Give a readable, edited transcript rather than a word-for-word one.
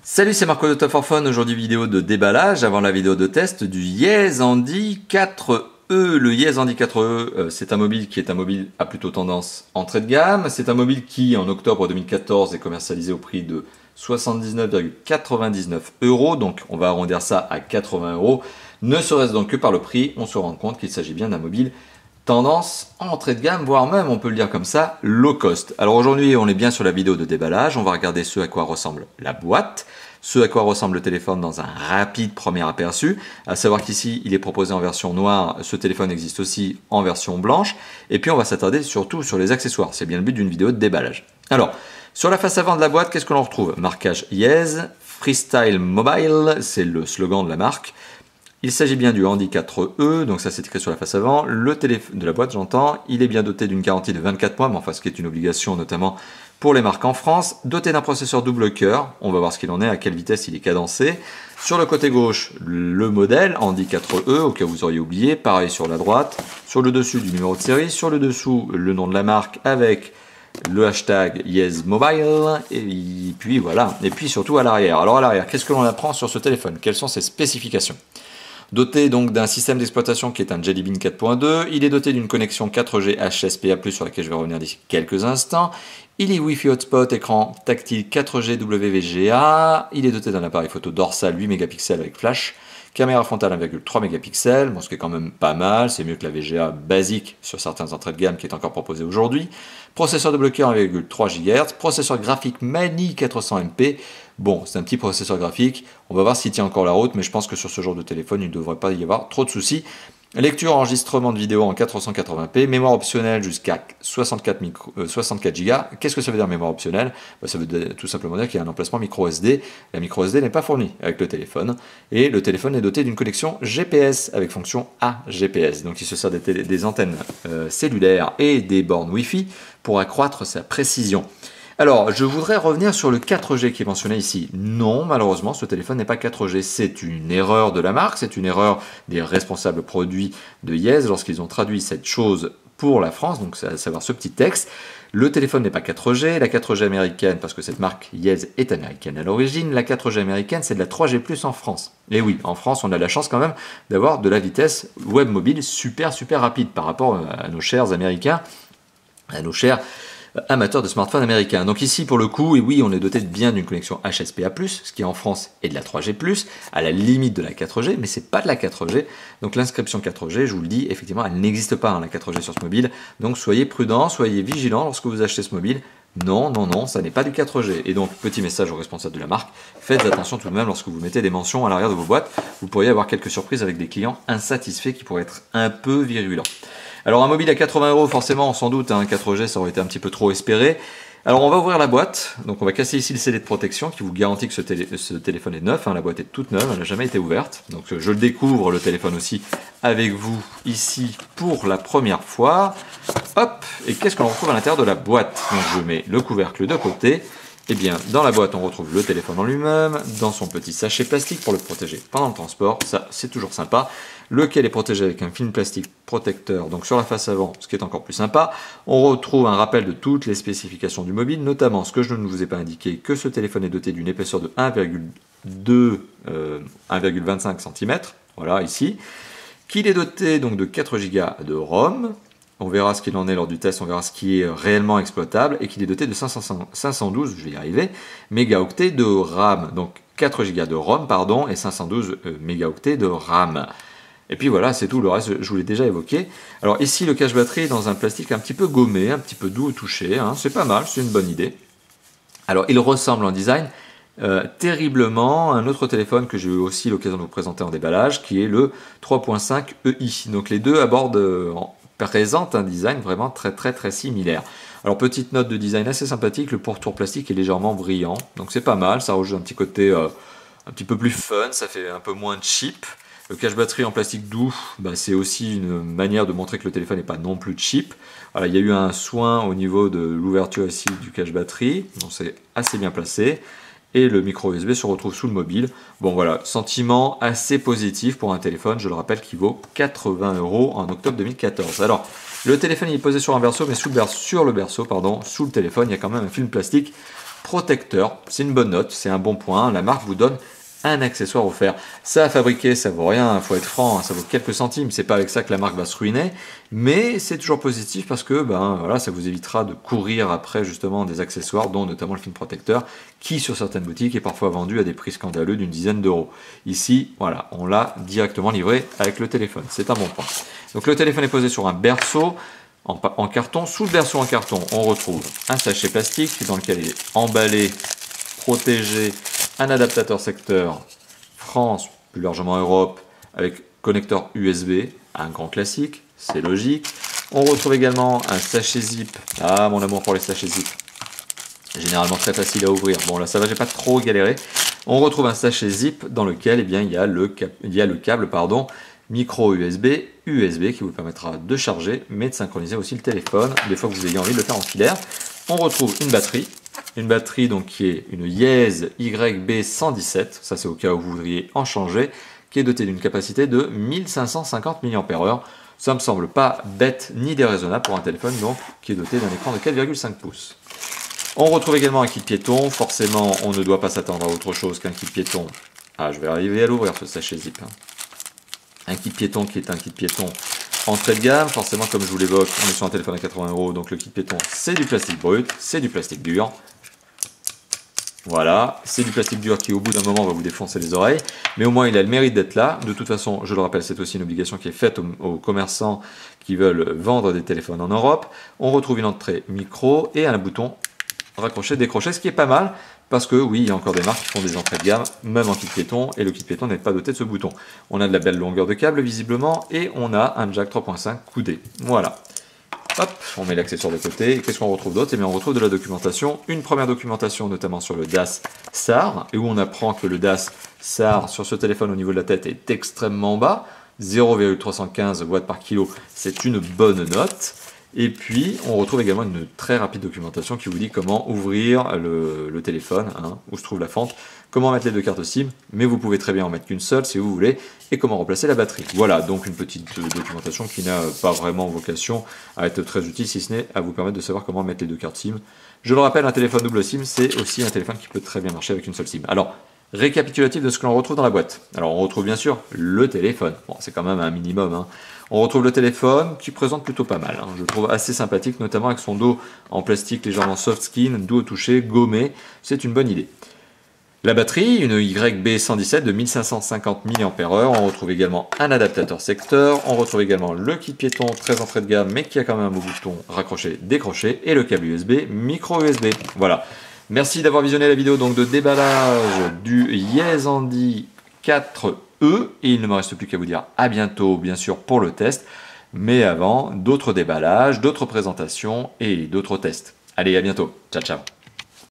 Salut, c'est Marco de Top for Fun. Aujourd'hui, vidéo de déballage avant la vidéo de test du Yes Handy 4E. Le Yes Handy 4E, c'est un mobile qui est un mobile à plutôt tendance entrée de gamme. C'est un mobile qui, en octobre 2014, est commercialisé au prix de 79,99 €. Donc, on va arrondir ça à 80 €. Ne serait-ce donc que par le prix, on se rend compte qu'il s'agit bien d'un mobile tendance entrée de gamme, voire même, on peut le dire comme ça, low cost. Alors aujourd'hui, on est bien sur la vidéo de déballage. On va regarder ce à quoi ressemble la boîte, ce à quoi ressemble le téléphone dans un rapide premier aperçu. À savoir qu'ici, il est proposé en version noire. Ce téléphone existe aussi en version blanche. Et puis, on va s'attarder surtout sur les accessoires. C'est bien le but d'une vidéo de déballage. Alors, sur la face avant de la boîte, qu'est-ce que l'on retrouve? Marquage Yes, Freestyle Mobile, c'est le slogan de la marque. Il s'agit bien du Handy 4E, donc ça c'est écrit sur la face avant. Le téléphone de la boîte, j'entends, il est bien doté d'une garantie de 24 mois, mais enfin ce qui est une obligation notamment pour les marques en France. Doté d'un processeur double cœur, on va voir ce qu'il en est, à quelle vitesse il est cadencé. Sur le côté gauche, le modèle Handy 4E, au cas où vous auriez oublié, pareil sur la droite. Sur le dessus du numéro de série, sur le dessous le nom de la marque avec le hashtag YesMobile, et puis voilà, et puis surtout à l'arrière. Alors à l'arrière, qu'est-ce que l'on apprend sur ce téléphone? Quelles sont ses spécifications? Doté donc d'un système d'exploitation qui est un Jelly Bean 4.2, il est doté d'une connexion 4G HSPA+, sur laquelle je vais revenir d'ici quelques instants. Il est Wi-Fi hotspot, écran tactile 4G WVGA. Il est doté d'un appareil photo dorsal 8 mégapixels avec flash. Caméra frontale 1,3 mégapixels, bon, ce qui est quand même pas mal, c'est mieux que la VGA basique sur certaines entrées de gamme qui est encore proposée aujourd'hui. Processeur de cœur 1,3 GHz, processeur graphique Mali 400MP. Bon, c'est un petit processeur graphique, on va voir s'il tient encore la route, mais je pense que sur ce genre de téléphone, il ne devrait pas y avoir trop de soucis. Lecture, enregistrement de vidéo en 480p, mémoire optionnelle jusqu'à 64 Go. Qu'est-ce que ça veut dire mémoire optionnelle? Ça veut tout simplement dire qu'il y a un emplacement micro SD. La micro SD n'est pas fournie avec le téléphone. Et le téléphone est doté d'une connexion GPS avec fonction AGPS. Donc il se sert des antennes cellulaires et des bornes Wi-Fi pour accroître sa précision. Alors, je voudrais revenir sur le 4G qui est mentionné ici. Non, malheureusement, ce téléphone n'est pas 4G. C'est une erreur de la marque, c'est une erreur des responsables produits de Yes lorsqu'ils ont traduit cette chose pour la France, donc à savoir ce petit texte. Le téléphone n'est pas 4G, la 4G américaine, parce que cette marque Yes est américaine à l'origine, la 4G américaine c'est de la 3G+ en France. Et oui, en France on a la chance quand même d'avoir de la vitesse web mobile super rapide par rapport à nos chers Américains, à nos chers amateurs de smartphones américains. Donc ici pour le coup, et oui, on est doté bien d'une connexion HSPA+, ce qui en France est de la 3G+, à la limite de la 4G, mais c'est pas de la 4G. Donc l'inscription 4G, je vous le dis, effectivement, elle n'existe pas, hein, la 4G sur ce mobile. Donc soyez prudents, soyez vigilants lorsque vous achetez ce mobile. Non, ça n'est pas du 4G. Et donc, petit message aux responsables de la marque, faites attention tout de même lorsque vous mettez des mentions à l'arrière de vos boîtes. Vous pourriez avoir quelques surprises avec des clients insatisfaits qui pourraient être un peu virulents. Alors un mobile à 80 €, forcément, sans doute, hein, 4G, ça aurait été un petit peu trop espéré. Alors on va ouvrir la boîte, donc on va casser ici le scellé de protection qui vous garantit que ce téléphone est neuf, hein, la boîte est toute neuve, elle n'a jamais été ouverte. Donc je le découvre, le téléphone aussi, avec vous ici pour la première fois. Hop, et qu'est-ce qu'on retrouve à l'intérieur de la boîte? Donc je mets le couvercle de côté. Eh bien, dans la boîte, on retrouve le téléphone en lui-même, dans son petit sachet plastique pour le protéger pendant le transport, ça c'est toujours sympa, lequel est protégé avec un film plastique protecteur, donc sur la face avant, ce qui est encore plus sympa. On retrouve un rappel de toutes les spécifications du mobile, notamment ce que je ne vous ai pas indiqué, que ce téléphone est doté d'une épaisseur de 1,25 cm, voilà ici, qu'il est doté donc de 4 Go de ROM. On verra ce qu'il en est lors du test, on verra ce qui est réellement exploitable, et qu'il est doté de 512, je vais y arriver, mégaoctets de RAM. Donc 4 Go de ROM, pardon, et 512 mégaoctets de RAM. Et puis voilà, c'est tout, le reste, je vous l'ai déjà évoqué. Alors ici, le cache-batterie est dans un plastique un petit peu gommé, un petit peu doux au toucher, hein. C'est pas mal, c'est une bonne idée. Alors il ressemble en design terriblement à un autre téléphone que j'ai eu aussi l'occasion de vous présenter en déballage, qui est le 3.5 EI. Donc les deux présentent un design vraiment très similaire. Alors petite note de design assez sympathique, le pourtour plastique est légèrement brillant, donc c'est pas mal, ça rajoute un petit côté un petit peu plus fun, ça fait un peu moins cheap. Le cache-batterie en plastique doux, c'est aussi une manière de montrer que le téléphone n'est pas non plus cheap. Voilà, il y a eu un soin au niveau de l'ouverture ici du cache-batterie, donc c'est assez bien placé. Et le micro USB se retrouve sous le mobile. Bon voilà, sentiment assez positif pour un téléphone, je le rappelle, qui vaut 80 € en octobre 2014. Alors, le téléphone il est posé sur un berceau, mais sous le téléphone, il y a quand même un film plastique protecteur. C'est une bonne note, c'est un bon point. La marque vous donne un accessoire offert. Ça à fabriquer, ça vaut rien, il faut être franc, ça vaut quelques centimes, c'est pas avec ça que la marque va se ruiner, mais c'est toujours positif parce que voilà, ça vous évitera de courir après justement des accessoires, dont notamment le film protecteur, qui sur certaines boutiques est parfois vendu à des prix scandaleux d'une dizaine d'euros. Ici, voilà, on l'a directement livré avec le téléphone, c'est un bon point. Donc le téléphone est posé sur un berceau en carton. Sous le berceau en carton, on retrouve un sachet plastique dans lequel il est emballé, protégé, un adaptateur secteur France, plus largement Europe, avec connecteur USB, un grand classique, c'est logique. On retrouve également un sachet zip. Ah, mon amour pour les sachets zip. Généralement très facile à ouvrir. Bon, là, ça va, j'ai pas trop galéré. On retrouve un sachet zip dans lequel il y a le câble micro USB qui vous permettra de charger, mais de synchroniser aussi le téléphone, des fois que vous ayez envie de le faire en filaire. On retrouve une batterie donc qui est une Yeze YB117, ça c'est au cas où vous voudriez en changer, qui est dotée d'une capacité de 1550 mAh. Ça me semble pas bête ni déraisonnable pour un téléphone donc qui est doté d'un écran de 4,5 pouces. On retrouve également un kit piéton. Forcément, on ne doit pas s'attendre à autre chose qu'un kit piéton. Ah, je vais arriver à l'ouvrir ce sachet zip. Un kit piéton qui est un kit piéton entrée de gamme. Forcément, comme je vous l'évoque, on est sur un téléphone à 80 €, donc le kit piéton, c'est du plastique brut, c'est du plastique dur. Voilà, c'est du plastique dur qui au bout d'un moment va vous défoncer les oreilles, mais au moins il a le mérite d'être là. De toute façon, je le rappelle, c'est aussi une obligation qui est faite aux commerçants qui veulent vendre des téléphones en Europe. On retrouve une entrée micro et un bouton raccrocher, décrocher, ce qui est pas mal, parce que oui, il y a encore des marques qui font des entrées de gamme, même en kit piéton, et le kit piéton n'est pas doté de ce bouton. On a de la belle longueur de câble visiblement, et on a un jack 3.5 coudé. Voilà. Hop, on met l'accessoire de côté. Et qu'est-ce qu'on retrouve d'autre? Eh bien, on retrouve de la documentation. Une première documentation, notamment sur le DAS SAR, et où on apprend que le DAS SAR sur ce téléphone au niveau de la tête est extrêmement bas, 0,315 watts par kilo. C'est une bonne note. Et puis, on retrouve également une très rapide documentation qui vous dit comment ouvrir le téléphone, où se trouve la fente, comment mettre les deux cartes SIM, mais vous pouvez très bien en mettre qu'une seule si vous voulez, et comment remplacer la batterie. Voilà, donc une petite documentation qui n'a pas vraiment vocation à être très utile, si ce n'est à vous permettre de savoir comment mettre les deux cartes SIM. Je le rappelle, un téléphone double SIM, c'est aussi un téléphone qui peut très bien marcher avec une seule SIM. Alors, récapitulatif de ce que l'on retrouve dans la boîte. Alors, on retrouve bien sûr le téléphone. Bon, c'est quand même un minimum, On retrouve le téléphone qui présente plutôt pas mal. Je le trouve assez sympathique, notamment avec son dos en plastique légèrement soft skin, doux au toucher, gommé. C'est une bonne idée. La batterie, une YB117 de 1550 mAh. On retrouve également un adaptateur secteur. On retrouve également le kit piéton très entrée de gamme, mais qui a quand même un beau bouton raccroché, décroché, et le câble USB, micro USB. Voilà. Merci d'avoir visionné la vidéo donc de déballage du Yeze Handy 4E, et il ne me reste plus qu'à vous dire à bientôt, bien sûr, pour le test, mais avant, d'autres déballages, d'autres présentations et d'autres tests. Allez, à bientôt. Ciao, ciao.